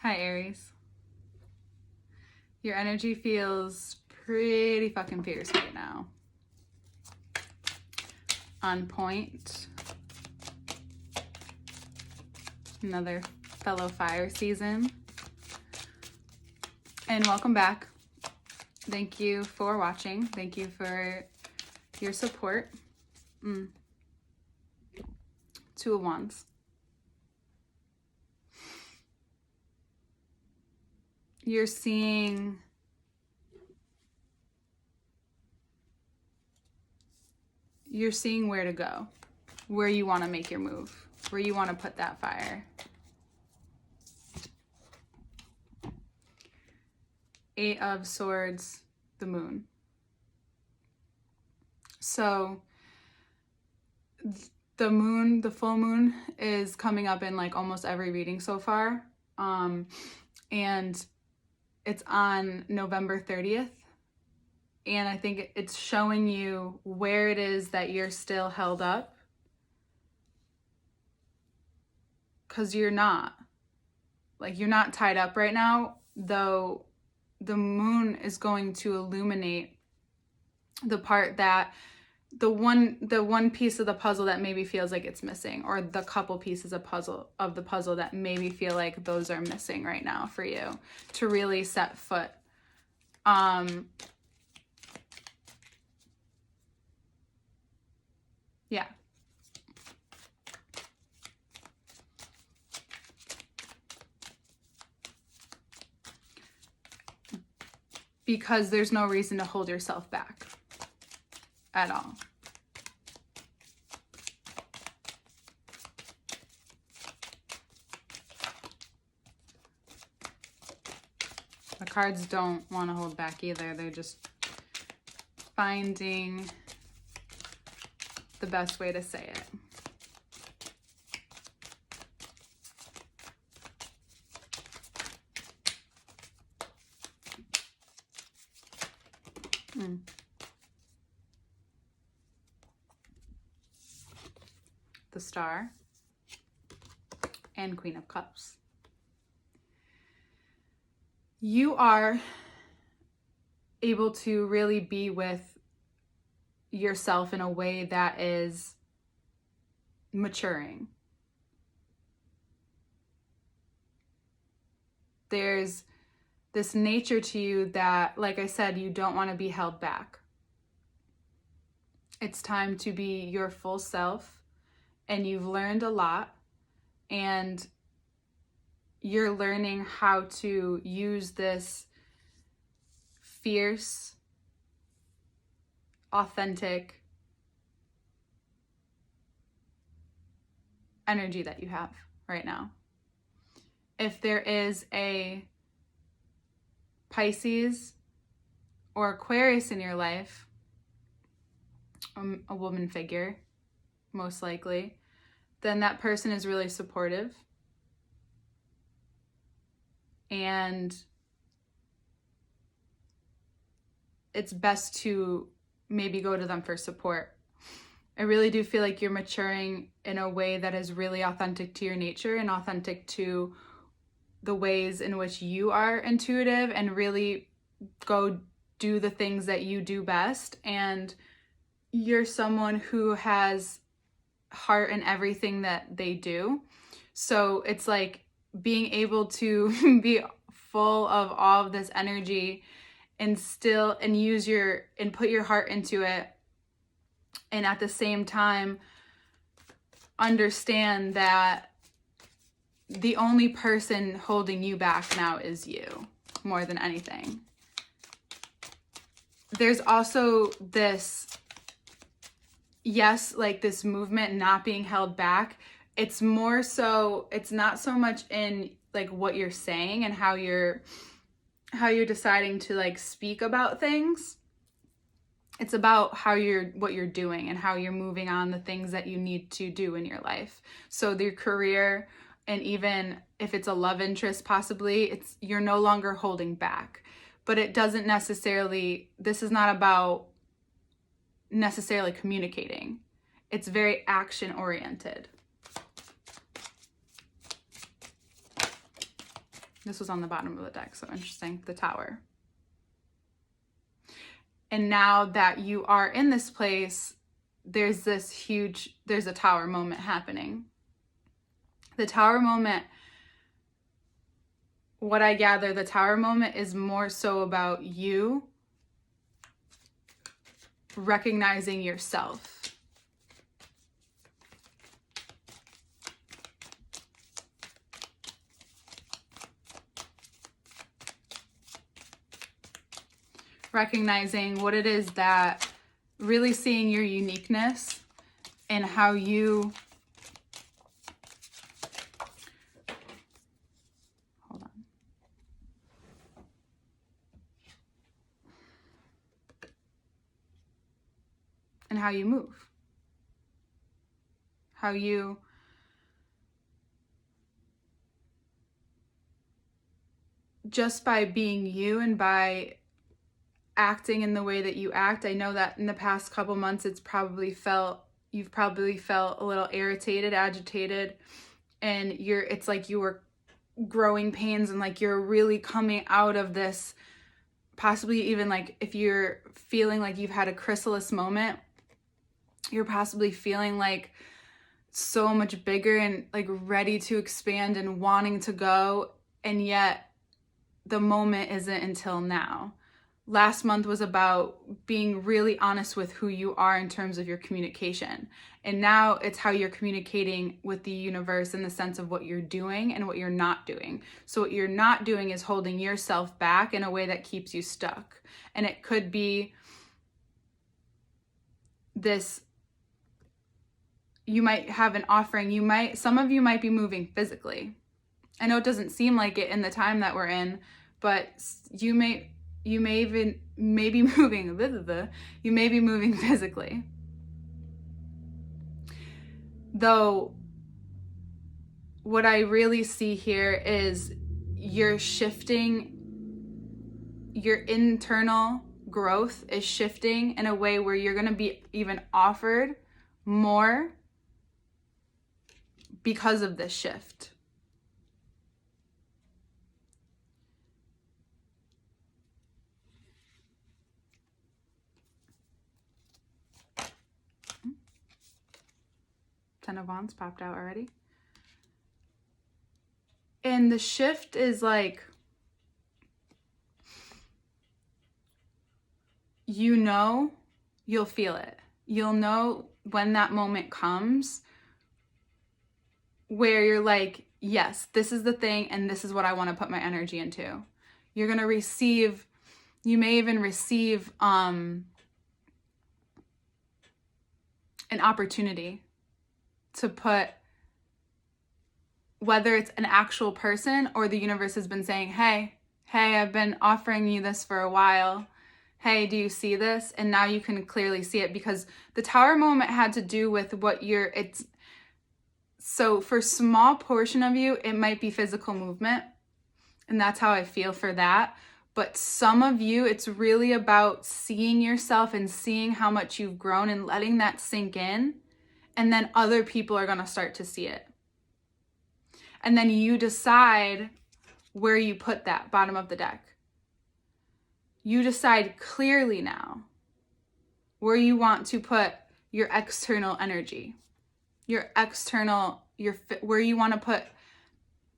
Hi, Aries. Your energy feels pretty fucking fierce right now. On point. Another fellow fire season. And welcome back. Thank you for watching. Thank you for your support. Two of Wands. You're seeing where to go, where you want to make your move, where you want to put that fire. Eight of Swords, the Moon. So the moon, the full moon is coming up in like almost every reading so far. And it's on November 30th. And I think it's showing you where it is that you're still held up. Because you're not. Like, you're not tied up right now, though the moon is going to illuminate the part that, the one piece of the puzzle that maybe feels like it's missing, or the couple pieces of the puzzle that maybe feel like those are missing right now for you to really set foot. Yeah. Because there's no reason to hold yourself back at all. The cards don't want to hold back either. They're just finding the best way to say it. The Star and Queen of Cups. You are able to really be with yourself in a way that is maturing. There's this nature to you that, like I said, you don't want to be held back. It's time to be your full self, and you've learned a lot, and you're learning how to use this fierce, authentic energy that you have right now. If there is a Pisces or Aquarius in your life, a woman figure, most likely, then that person is really supportive. And it's best to maybe go to them for support. I really do feel like you're maturing in a way that is really authentic to your nature and authentic to the ways in which you are intuitive, and really go do the things that you do best. And you're someone who has heart in everything that they do. So it's like being able to be full of all of this energy and use and put your heart into it, and at the same time understand that the only person holding you back now is you, more than anything. There's also this, yes, like this movement not being held back. It's more so, it's not so much in like what you're saying and how you're deciding to like speak about things. It's about what you're doing and how you're moving on the things that you need to do in your life. So your career, and even if it's a love interest, possibly, you're no longer holding back. But it doesn't necessarily, this is not about necessarily communicating. It's very action oriented. This was on the bottom of the deck, so interesting. The Tower. And now that you are in this place, there's a Tower moment happening. The Tower moment, what I gather, the Tower moment is more so about you recognizing yourself. Recognizing what it is that, really seeing your uniqueness and how you, hold on. And how you move. How you just by being you and by acting in the way that you act. I know that in the past couple months you've probably felt a little irritated, agitated, and it's like you were growing pains and like you're really coming out of this, possibly even like if you're feeling like you've had a chrysalis moment, you're possibly feeling like so much bigger and like ready to expand and wanting to go, and yet the moment isn't until now. Last month was about being really honest with who you are in terms of your communication. And now it's how you're communicating with the universe in the sense of what you're doing and what you're not doing. So what you're not doing is holding yourself back in a way that keeps you stuck. And it could be this, you might have an offering, some of you might be moving physically. I know it doesn't seem like it in the time that we're in, but you may be moving physically. Though what I really see here is you're shifting, your internal growth is shifting in a way where you're going to be even offered more because of this shift. Ten of Wands popped out already. And the shift is like, you'll feel it. You'll know when that moment comes where you're like, yes, this is the thing and this is what I want to put my energy into. You're going to receive, you may even receive an opportunity to put, whether it's an actual person or the universe has been saying, hey, I've been offering you this for a while. Hey, do you see this? And now you can clearly see it, because the Tower moment had to do with so for a small portion of you, it might be physical movement. And that's how I feel for that. But some of you, it's really about seeing yourself and seeing how much you've grown and letting that sink in. And then other people are going to start to see it. And then you decide where you put that bottom of the deck. You decide clearly now where you want to put your external energy, where you want to put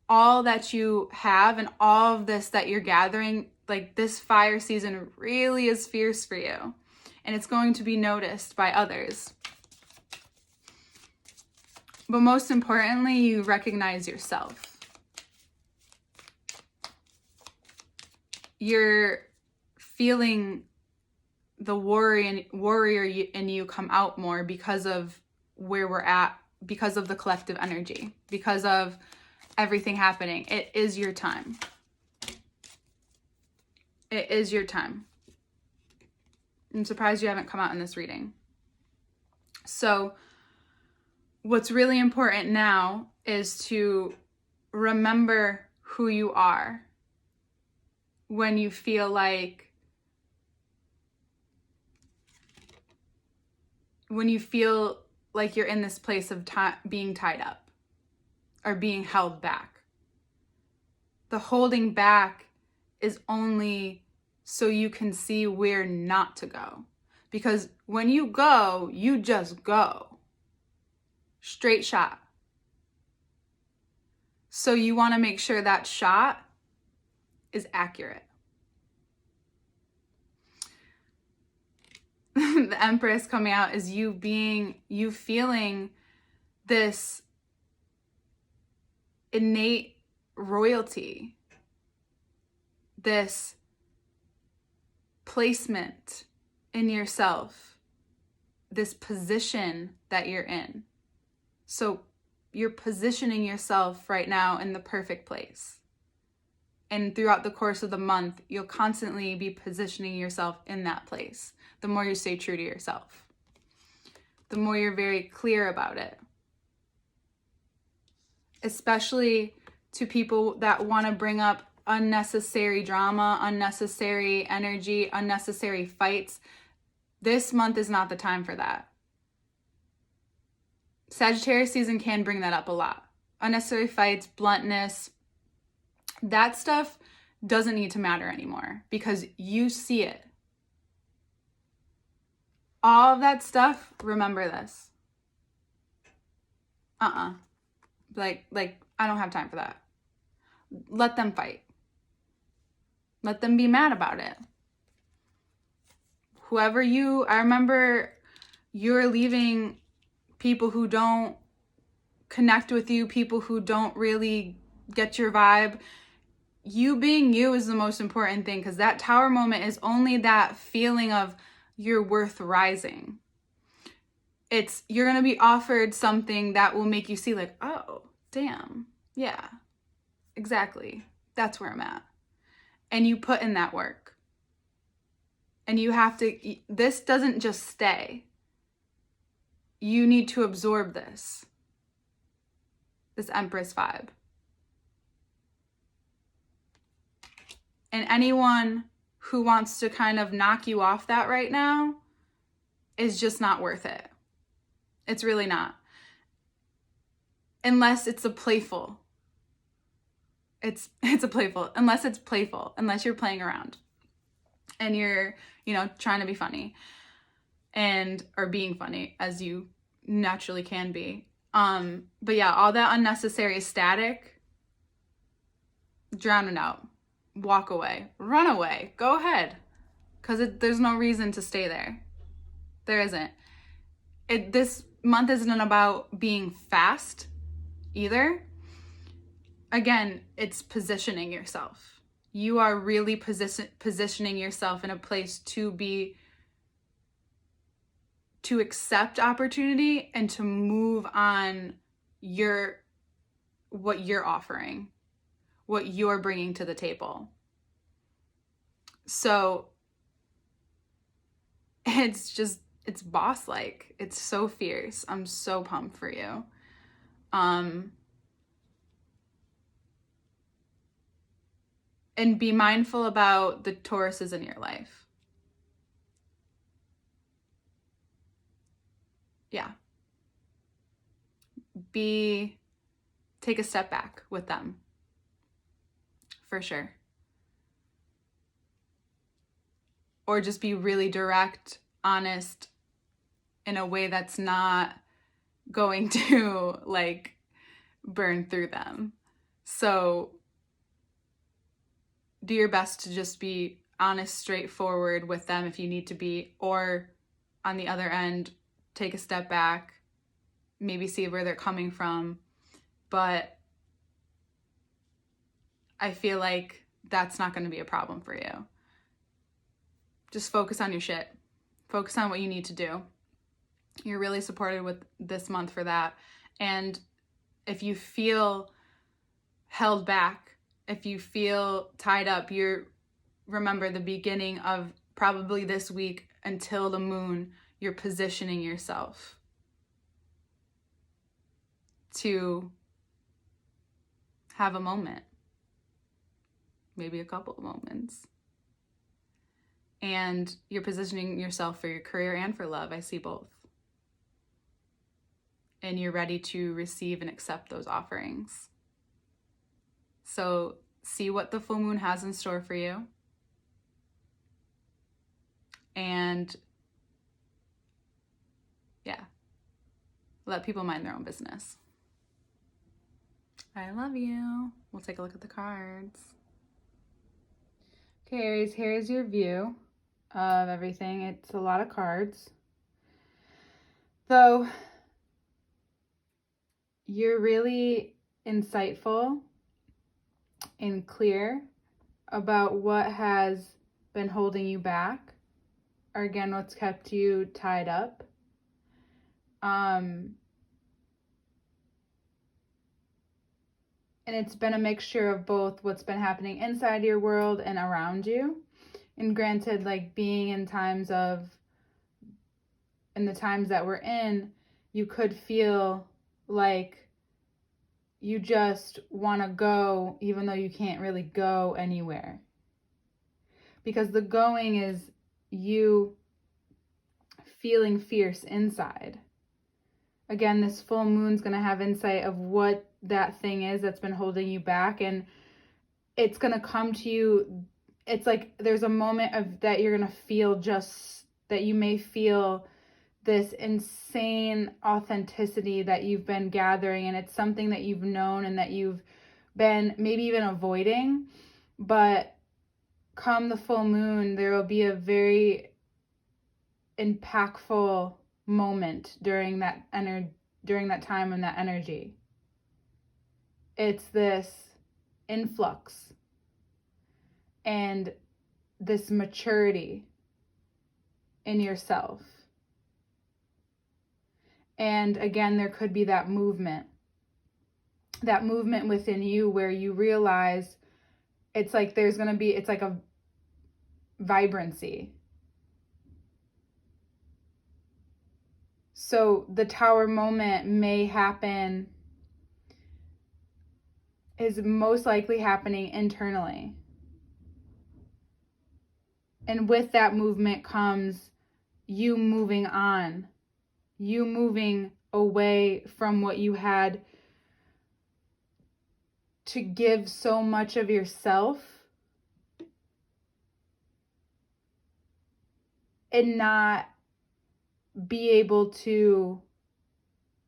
all that you have and all of this that you're gathering. Like, this fire season really is fierce for you, and it's going to be noticed by others. But most importantly, you recognize yourself. You're feeling the warrior in you come out more because of where we're at, because of the collective energy, because of everything happening. It is your time. It is your time. I'm surprised you haven't come out in this reading. So what's really important now is to remember who you are when you feel like you're in this place of being tied up or being held back. The holding back is only so you can see where not to go. Because when you go, you just go. Straight shot. So you want to make sure that shot is accurate. The Empress coming out is you feeling this innate royalty, this placement in yourself, this position that you're in. So you're positioning yourself right now in the perfect place. And throughout the course of the month, you'll constantly be positioning yourself in that place. The more you stay true to yourself, the more you're very clear about it. Especially to people that want to bring up unnecessary drama, unnecessary energy, unnecessary fights. This month is not the time for that. Sagittarius season can bring that up a lot. Unnecessary fights, bluntness, that stuff doesn't need to matter anymore because you see it. All of that stuff, remember this. Like, I don't have time for that. Let them fight. Let them be mad about it. I remember you're leaving people who don't connect with you, people who don't really get your vibe. You being you is the most important thing, because that Tower moment is only that feeling of you're worth rising. You're going to be offered something that will make you see like, oh, damn, yeah, exactly. That's where I'm at. And you put in that work. And you have to, this doesn't just stay. You need to absorb this Empress vibe. And anyone who wants to kind of knock you off that right now is just not worth it. It's really not. Unless it's a playful. It's a playful. Unless it's playful. Unless you're playing around. And you're, trying to be funny. Or being funny, as you naturally can be. But yeah, all that unnecessary static, drown it out. Walk away. Run away. Go ahead. Because there's no reason to stay there. There isn't. This month isn't about being fast either. Again, it's positioning yourself. You are really positioning yourself in a place to accept opportunity and to move on what you're offering, what you're bringing to the table. So it's boss-like. It's so fierce. I'm so pumped for you. And be mindful about the Tauruses in your life. Yeah. Take a step back with them. For sure. Or just be really direct, honest, in a way that's not going to burn through them. So do your best to just be honest, straightforward with them if you need to be, or on the other end, take a step back, maybe see where they're coming from. But I feel like that's not going to be a problem for you. Just focus on your shit. Focus on what you need to do. You're really supported with this month for that. And if you feel held back, if you feel tied up, remember the beginning of probably this week until the moon, you're positioning yourself to have a moment, maybe a couple of moments. And you're positioning yourself for your career and for love. I see both. And you're ready to receive and accept those offerings. So see what the full moon has in store for you, and yeah, let people mind their own business. I love you. We'll take a look at the cards. Okay, Aries, here's your view of everything. It's a lot of cards. So you're really insightful and clear about what has been holding you back, or again, what's kept you tied up. And it's been a mixture of both what's been happening inside your world and around you. And granted, like being in the times that we're in, you could feel like you just want to go even though you can't really go anywhere. Because the going is you feeling fierce inside. Again, this full moon's going to have insight of what that thing is that's been holding you back, and it's going to come to you. It's like there's a moment of that you're going to feel, just that you may feel this insane authenticity that you've been gathering, and it's something that you've known and that you've been maybe even avoiding. But come the full moon, there will be a very impactful moment during that time and that energy. It's this influx and this maturity in yourself. And again, there could be that movement within you where you realize it's like it's like a vibrancy. So the tower moment is most likely happening internally. And with that movement comes you moving on, you moving away from what you had to give so much of yourself and not be able to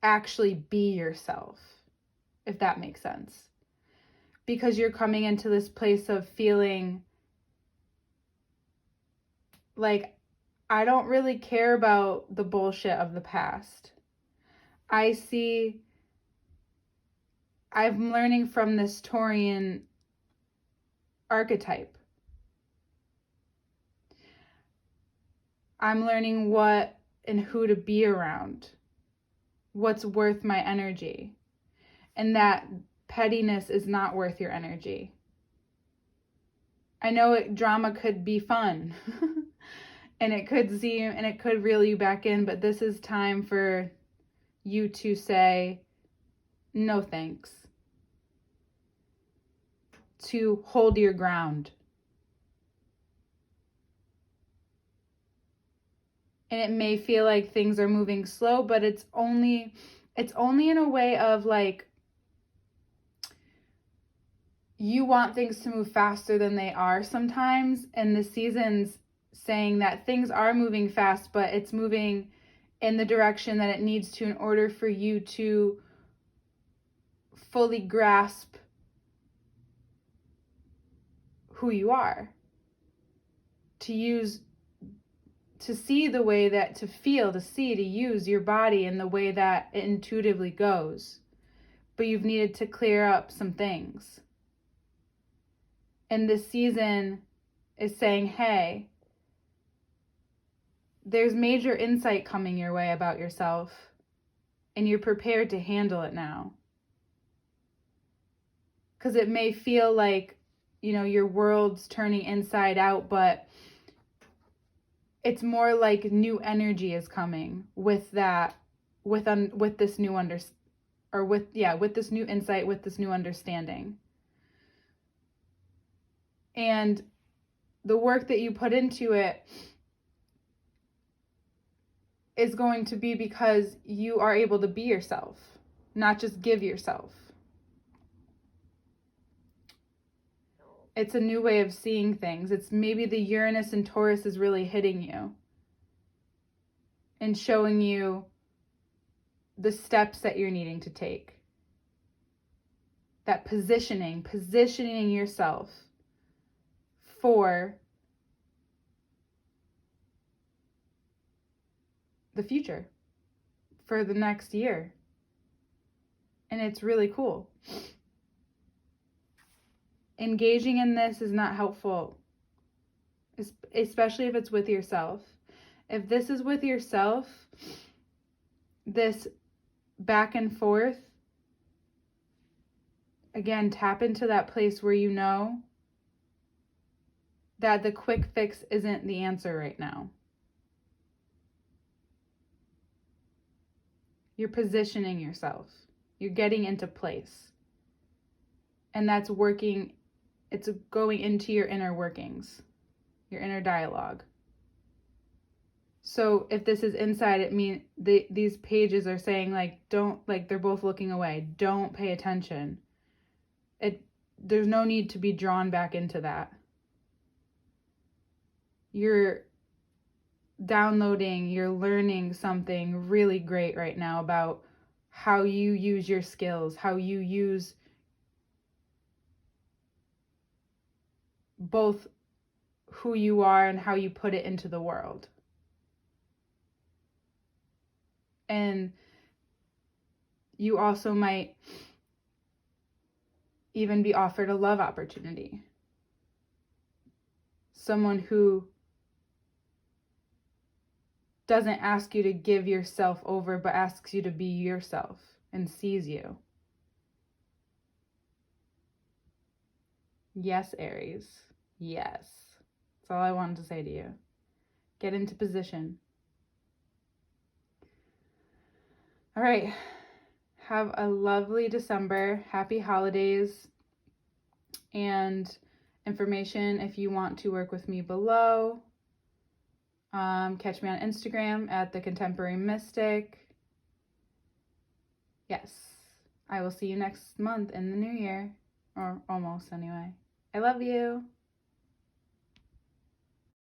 actually be yourself, if that makes sense. Because you're coming into this place of feeling like, I don't really care about the bullshit of the past. I'm learning from this Taurian archetype. I'm learning what and who to be around, what's worth my energy, and that pettiness is not worth your energy. I know drama could be fun and it could reel you back in, but this is time for you to say no thanks, to hold your ground. And it may feel like things are moving slow, but it's only in a way of like, you want things to move faster than they are sometimes, and the season's saying that things are moving fast, but it's moving in the direction that it needs to in order for you to fully grasp who you are, to see the way that, to feel, to see, to use your body in the way that it intuitively goes. But you've needed to clear up some things. And this season is saying, hey, there's major insight coming your way about yourself, and you're prepared to handle it now. Because it may feel like, your world's turning inside out, but it's more like new energy is coming with that, with this new with this new insight, with this new understanding. And the work that you put into it is going to be because you are able to be yourself, not just give yourself. It's a new way of seeing things. It's maybe the Uranus and Taurus is really hitting you and showing you the steps that you're needing to take. That positioning yourself for the future, for the next year. And it's really cool. Engaging in this is not helpful, especially if it's with yourself. If this is with yourself, this back and forth, again, tap into that place where you know that the quick fix isn't the answer right now. You're positioning yourself. You're getting into place. And that's working, it's going into your inner workings, your inner dialogue. So if this is inside, it means these pages are saying like, don't, like they're both looking away. Don't pay attention. There's no need to be drawn back into that. You're downloading, you're learning something really great right now about how you use your skills, how you use both who you are and how you put it into the world. And you also might even be offered a love opportunity. Someone who doesn't ask you to give yourself over, but asks you to be yourself and sees you. Yes, Aries. Yes. That's all I wanted to say to you. Get into position. All right. Have a lovely December. Happy holidays. And information if you want to work with me below. Catch me on Instagram at The Contemporary Mystic. Yes, I will see you next month in the new year, or almost anyway. I love you.